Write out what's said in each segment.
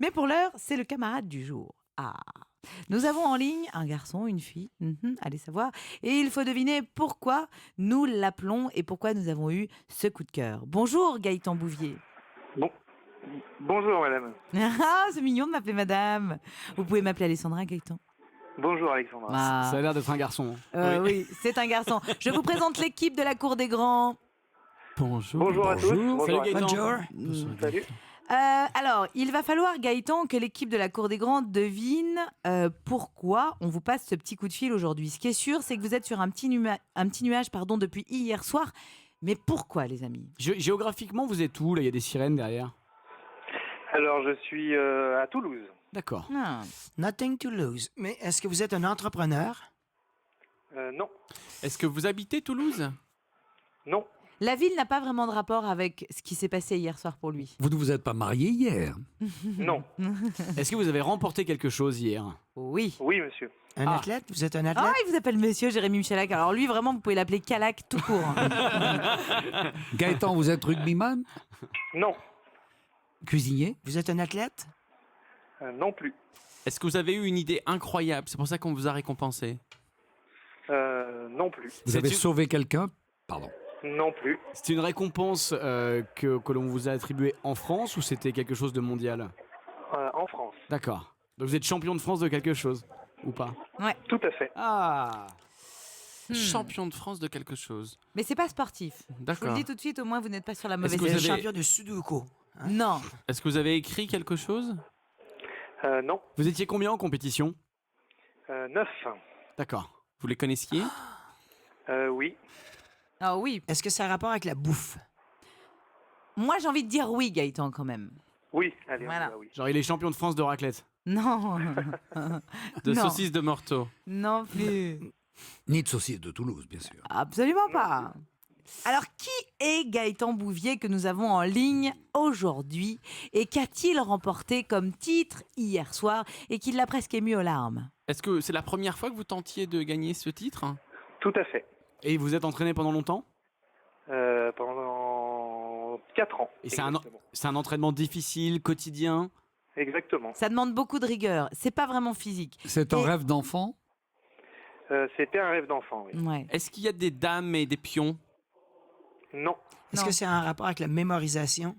Mais pour l'heure, c'est le camarade du jour. Ah, nous avons en ligne un garçon, une fille, allez savoir. Et il faut deviner pourquoi nous l'appelons et pourquoi nous avons eu ce coup de cœur. Bonjour Gaëtan Bouvier. Bon. Bonjour madame. Ah, c'est mignon de m'appeler madame. Vous pouvez m'appeler Alessandra, Gaëtan. Bonjour Alexandra. Ah. Ça a l'air d'être un garçon. Oui, c'est un garçon. Je vous présente l'équipe de la Cour des Grands. Bonjour. Bonjour à tous. Salut Bonjour à tous. Gaëtan. Salut. Alors, il va falloir, Gaëtan, que l'équipe de la Cour des Grands devine pourquoi on vous passe ce petit coup de fil aujourd'hui. Ce qui est sûr, c'est que vous êtes sur un petit nuage depuis hier soir. Mais pourquoi, les amis ? Géographiquement, vous êtes où? Là, il y a des sirènes derrière. Alors je suis à Toulouse. D'accord. Ah. Nothing to lose. Mais est-ce que vous êtes un entrepreneur? Non. Est-ce que vous habitez Toulouse? Non. La ville n'a pas vraiment de rapport avec ce qui s'est passé hier soir pour lui. Vous ne vous êtes pas marié hier? Non. Est-ce que vous avez remporté quelque chose hier? Oui. Oui monsieur. Un athlète? Vous êtes un athlète? Ah, il vous appelle monsieur Jérémy Michalak. Alors lui, vraiment, vous pouvez l'appeler Calac tout court. Gaëtan, vous êtes rugbyman? Non. Cuisinier? Vous êtes un athlète? Non plus. Est-ce que vous avez eu une idée incroyable? C'est pour ça qu'on vous a récompensé. Non plus. Vous avez sauvé quelqu'un? Pardon. Non plus. C'était une récompense que l'on vous a attribuée en France ou c'était quelque chose de mondial? En France. D'accord. Donc vous êtes champion de France de quelque chose ou pas? Tout à fait. Ah. Champion de France de quelque chose. Mais c'est pas sportif. Je vous le D'accord. dis tout de suite, au moins vous n'êtes pas sur la Est-ce mauvaise que vous Vous êtes voie. avez- champion de Sudoku. Non. Est-ce que vous avez écrit quelque chose? Non. Vous étiez combien en compétition? 9. D'accord. Vous les connaissiez? Oui. Ah oui. Est-ce que ça a rapport avec la bouffe? Moi, j'ai envie de dire oui, Gaëtan, quand même. Oui. Allez, Voilà. on y va, oui. Genre il est champion de France de raclette. Non. De Non. saucisses de Morteau. Non plus. Ni de saucisse de Toulouse, bien sûr. Absolument pas. Alors, qui est Gaëtan Bouvier que nous avons en ligne aujourd'hui et qu'a-t-il remporté comme titre hier soir et qui l'a presque ému aux larmes? Est-ce que c'est la première fois que vous tentiez de gagner ce titre? Tout à fait. Et vous êtes entraîné pendant longtemps? Pendant 4 ans. Et c'est un, Exactement. c'est un entraînement difficile, quotidien? Exactement. Ça demande beaucoup de rigueur. C'est pas vraiment physique. C'est un Et- rêve d'enfant? C'était un rêve d'enfant, oui. Ouais. Est-ce qu'il y a des dames et des pions? Non. Est-ce Non. que c'est un rapport avec la mémorisation?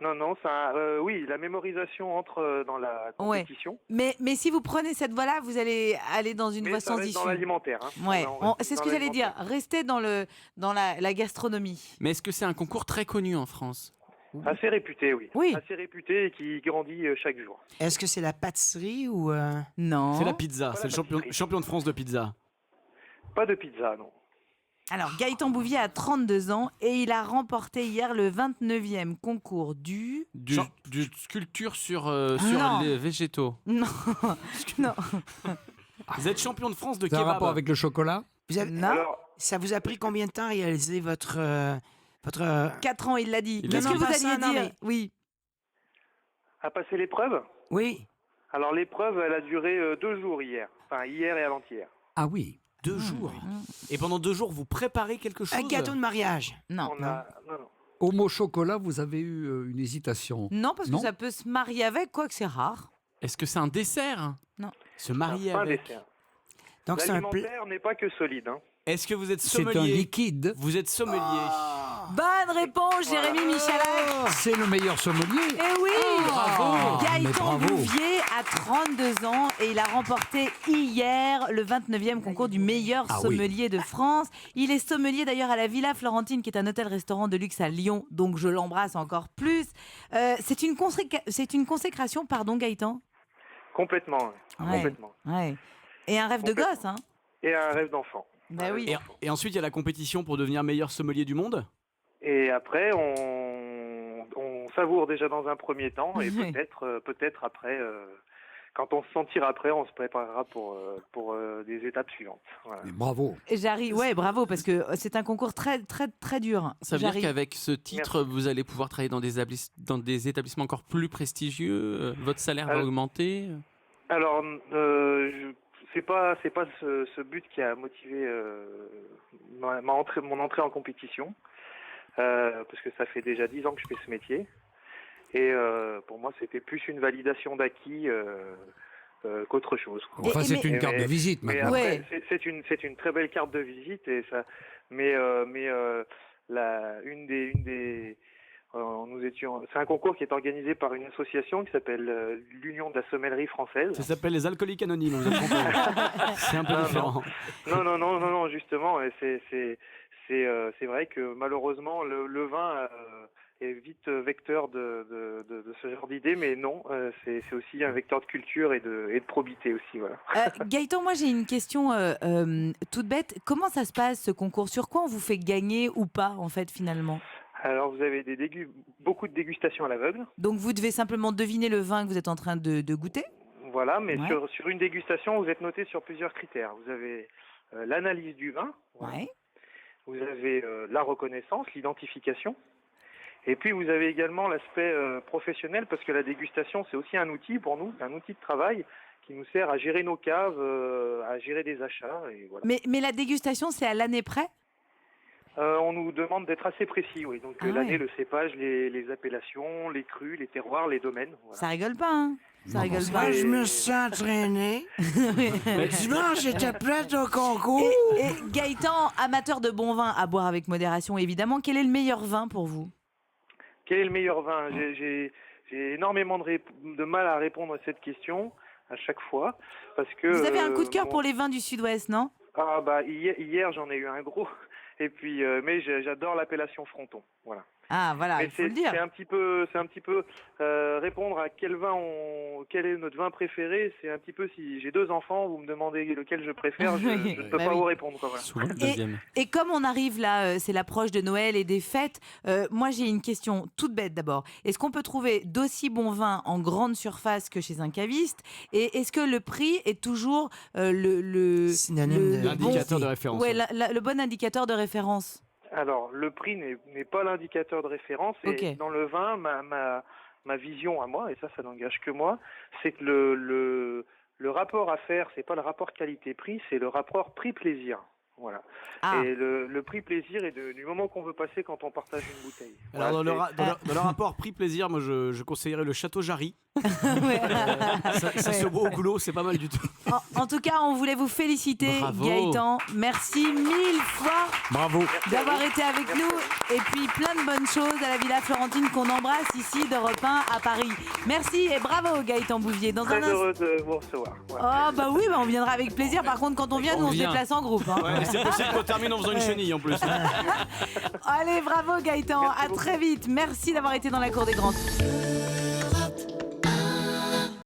Non, ça, oui, la mémorisation entre dans la Ouais. compétition. Mais si vous prenez cette voie-là, vous allez aller dans une Mais voie ça sans reste issue. dans l'alimentaire. Hein. Ouais, On reste c'est ce dans que j'allais dire. l'alimentaire. Restez dans la gastronomie. Mais est-ce que c'est un concours très connu en France? Assez réputé, oui. Oui. Assez réputé et qui grandit chaque jour. Est-ce que c'est la pâtisserie ou... Non. C'est la pizza, Voilà, c'est le champion, pâtisserie. champion de France de pizza. Pas de pizza, non. Alors, Gaëtan Bouvier a 32 ans et il a remporté hier le 29e concours du... Du sculpture sur Non. les végétaux. Non, non. Vous êtes champion de France de C'est un kebab. rapport avec le chocolat? vous avez- Non. Alors, Ça vous a pris combien de temps à réaliser votre... 4 ans, il l'a dit. Il Qu'est-ce a que dit. vous Non, alliez non, dire? mais- Oui. à passer l'épreuve. Oui, Alors, l'épreuve, elle a duré 2 jours hier. Enfin, hier et avant-hier. Ah oui. 2 jours. Et pendant 2 jours, vous préparez quelque chose? Un gâteau de mariage. Non. On a... Non. Au mot chocolat, vous avez eu une hésitation. Non, parce que Non. ça peut se marier avec, quoique c'est rare. Est-ce que c'est un dessert? Non. Se marier Pas un avec. dessert. Donc c'est un plat... L'alimentaire n'est pas que solide. Hein. Est-ce que vous êtes C'est un sommelier? liquide. Vous êtes sommelier. Bonne réponse, Jérémy Michalak. C'est le meilleur sommelier. Eh oui. Bravo. Mais Gaëtan bravo. Bouvier a 32 ans et il a remporté hier le 29e concours du meilleur Ah oui. sommelier de France. Il est sommelier d'ailleurs à la Villa Florentine qui est un hôtel-restaurant de luxe à Lyon, donc je l'embrasse encore plus. C'est une consécration, pardon Gaëtan. Complètement. Ouais. Complètement. Ouais. Et un rêve de Complètement. gosse, hein. Et un rêve d'enfant. Bah oui. Et ensuite, il y a la compétition pour devenir meilleur sommelier du monde? Et après, on savoure déjà dans un premier temps. Et Oui. peut-être après, quand on se sentira prêt, on se préparera pour des étapes suivantes. Voilà. Mais bravo. J'arrive, ouais, bravo, parce que c'est un concours très, très, très dur. Ça veut dire J'arrive. qu'avec ce titre, vous allez pouvoir travailler dans des établissements encore plus prestigieux. Votre salaire va augmenter. Alors, c'est pas ce but qui a motivé mon entrée en compétition, parce que ça fait déjà 10 ans que je fais ce métier. Et pour moi, c'était plus une validation d'acquis qu'autre chose, quoi. Enfin, c'est une mais- carte de visite Mais maintenant. après, Ouais. c'est une très belle carte de visite et ça. Mais nous étions. C'est un concours qui est organisé par une association qui s'appelle l'Union de la sommellerie française. Ça s'appelle les alcooliques anonymes, vous êtes trompé. C'est un peu Non, différent. Non, justement, c'est vrai que malheureusement le vin est vite vecteur de ce genre d'idée, mais non, c'est aussi un vecteur de culture et de probité aussi, voilà. Gaëtan, moi j'ai une question toute bête. Comment ça se passe ce concours? Sur quoi on vous fait gagner ou pas en fait finalement? Alors vous avez beaucoup de dégustations à l'aveugle, Donc vous devez simplement deviner le vin que vous êtes en train de goûter? voilà, mais Ouais. sur une dégustation, vous êtes noté sur plusieurs critères. Vous avez l'analyse du vin, voilà. Ouais. Vous avez la reconnaissance, l'identification. Et puis vous avez également l'aspect professionnel, parce que la dégustation, c'est aussi un outil pour nous, un outil de travail qui nous sert à gérer nos caves, à gérer des achats. Et voilà. Mais la dégustation, c'est à l'année près? On nous demande d'être assez précis, oui. Donc Ah l'année, ouais. le cépage, les appellations, les crus, les terroirs, les domaines. Voilà. Ça rigole pas, hein? Ça Non, rigole bon, pas. Moi, je me suis entraîné. Dimanche, j'étais prête au concours. Et Gaëtan, amateur de bon vin à boire avec modération évidemment, quel est le meilleur vin pour vous? Quel est le meilleur vin? J'ai énormément de mal à répondre à cette question à chaque fois, parce que Vous avez un coup de cœur mon- pour les vins du Sud-Ouest, non? Ah bah hier j'en ai eu un gros, et puis mais j'adore l'appellation Fronton, voilà. Ah voilà, Mais il faut le dire. c'est un petit peu répondre à quel est notre vin préféré. C'est un petit peu, si j'ai 2 enfants, vous me demandez lequel je préfère, je ne peux Bah pas oui. vous répondre, quoi, voilà. Souvent le deuxième. Et comme on arrive là, c'est l'approche de Noël et des fêtes, moi j'ai une question toute bête d'abord. Est-ce qu'on peut trouver d'aussi bons vins en grande surface que chez un caviste? Et est-ce que le prix est toujours le Synonyme de L'indicateur de référence. Ouais, le bon indicateur de référence? Alors le prix n'est pas l'indicateur de référence. Et Ok. dans le vin, ma vision à moi, et ça n'engage que moi, c'est que le rapport à faire, c'est pas le rapport qualité-prix, c'est le rapport prix-plaisir. Voilà. Ah, Et le prix-plaisir est du moment qu'on veut passer quand on partage une bouteille. Alors, Voilà, dans le rapport prix-plaisir, moi je conseillerais le Château Jarry. ouais. Ça se boit au goulot, c'est pas mal du tout. En tout cas, on voulait vous féliciter, Bravo. Gaëtan. Merci 1000 fois Bravo. d'avoir été avec nous. Et puis plein de bonnes choses à la Villa Florentine qu'on embrasse ici d'Europe 1 à Paris. Merci et bravo Gaëtan Bouvier. Dans très un instant. heureux de vous recevoir. Voilà. Oh bah oui, bah on viendra avec plaisir. Par contre, quand on vient, nous on se vient. déplace en groupe. hein. Ouais, c'est possible qu'on termine en faisant une chenille en plus. Allez, bravo Gaëtan. Merci À très vite. Merci d'avoir été dans la cour des grands.